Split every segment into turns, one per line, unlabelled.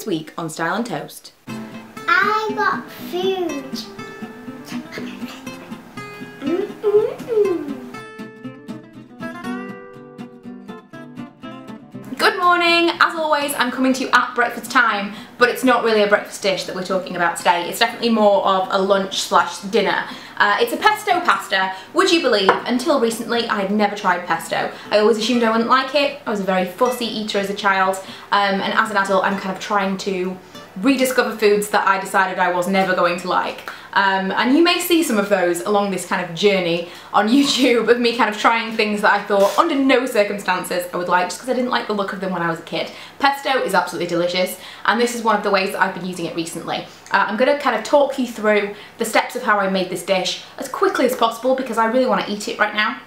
week on Style and Toast.
I got food.
Good morning, as always I'm coming to you at breakfast time, but it's not really a breakfast dish that we're talking about today. It's definitely more of a lunch slash dinner. It's a pesto pasta. Would you believe, until recently I had never tried pesto. I always assumed I wouldn't like it. I was a very fussy eater as a child, and as an adult I'm kind of trying to rediscover foods that I decided I was never going to like. And you may see some of those along this kind of journey on YouTube of me kind of trying things that I thought under no circumstances I would like, just because I didn't like the look of them when I was a kid. Pesto is absolutely delicious, and this is one of the ways that I've been using it recently. I'm going to kind of talk you through the steps of how I made this dish as quickly as possible because I really want to eat it right now.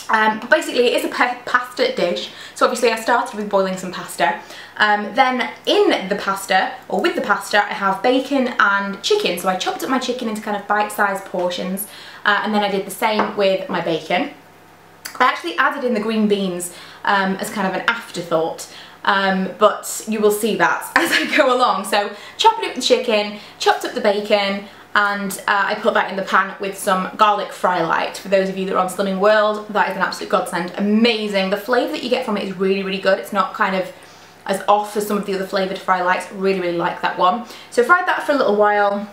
But basically it is a pasta dish, so obviously I started with boiling some pasta. Then in the pasta, or with the pasta, I have bacon and chicken, so I chopped up my chicken into kind of bite-sized portions, and then I did the same with my bacon. I actually added in the green beans as kind of an afterthought, but you will see that as I go along. So chopped up the chicken, chopped up the bacon, and I put that in the pan with some garlic fry light. For those of you that are on Slimming World, that is an absolute godsend. Amazing. The flavour that you get from it is really, really good. It's not kind of as off as some of the other flavoured fry lights. Really, really like that one. So fried that for a little while.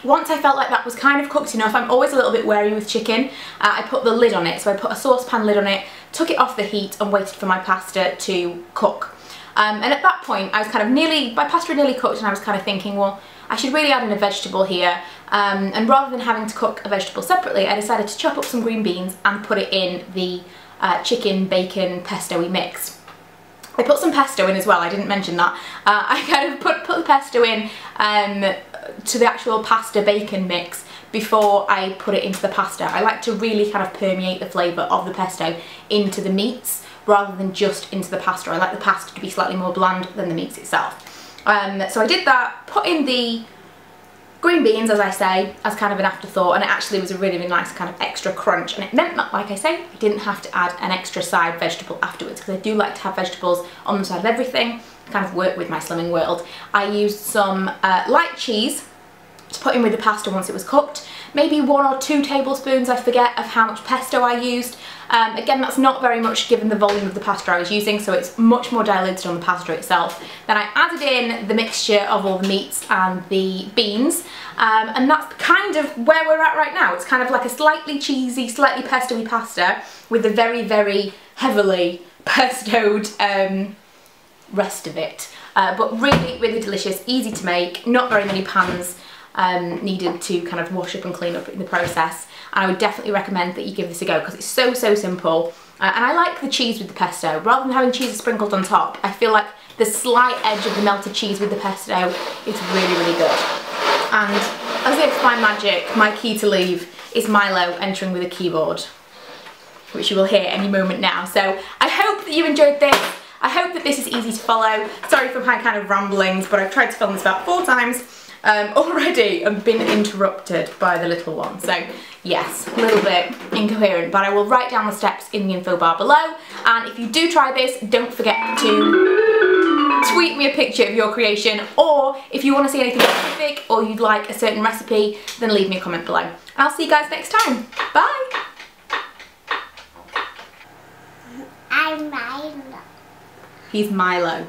Once I felt like that was kind of cooked enough, I'm always a little bit wary with chicken, I put the lid on it. So I put a saucepan lid on it, took it off the heat and waited for my pasta to cook. And at that point I was kind of my pasta had nearly cooked, and I was kind of thinking, well, I should really add in a vegetable here, and rather than having to cook a vegetable separately, I decided to chop up some green beans and put it in the chicken bacon pesto-y mix. I put some pesto in as well, I didn't mention that. I kind of put the pesto in to the actual pasta bacon mix before I put it into the pasta. I like to really kind of permeate the flavour of the pesto into the meats rather than just into the pasta. I like the pasta to be slightly more bland than the meats itself. So I did that, put in the green beans, as I say, as kind of an afterthought, and it actually was a really, really nice kind of extra crunch, and it meant that, like I say, I didn't have to add an extra side vegetable afterwards, because I do like to have vegetables on the side of everything, kind of work with my Slimming World. I used some light cheese to put in with the pasta once it was cooked, maybe 1 or 2 tablespoons, I forget, of how much pesto I used. Again, that's not very much given the volume of the pasta I was using, so it's much more diluted on the pasta itself. Then I added in the mixture of all the meats and the beans, and that's kind of where we're at right now. It's kind of like a slightly cheesy, slightly pesto-y pasta with the very, very heavily pestoed rest of it. But really, really delicious, easy to make, not very many pans needed to kind of wash up and clean up in the process, and I would definitely recommend that you give this a go because it's so, so simple. And I like the cheese with the pesto. Rather than having cheese sprinkled on top, I feel like the slight edge of the melted cheese with the pesto is really, really good. And as if by magic, my key to leave is Milo entering with a keyboard, which you will hear any moment now. So I hope that you enjoyed this. I hope that this is easy to follow. Sorry for my kind of ramblings, but I've tried to film this about 4 times already and been interrupted by the little one. So yes, a little bit incoherent, but I will write down the steps in the info bar below. And if you do try this, don't forget to tweet me a picture of your creation, or if you want to see anything specific or you'd like a certain recipe, then leave me a comment below. And I'll see you guys next time. Bye!
I'm Milo.
He's Milo.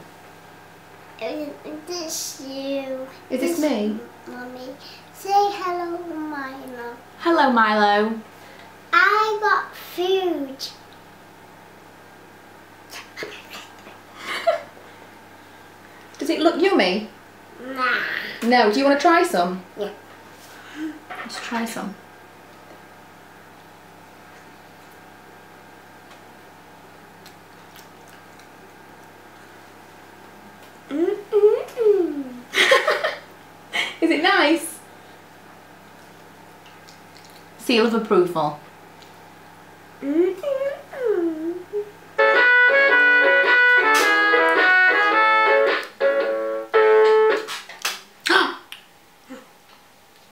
Is this you?
Is this me?
Mommy. Say hello, Milo.
Hello, Milo.
I got food.
Does it look yummy?
Nah.
No, do you want to try some?
Yeah.
Let's try some. Is it nice? Seal of approval.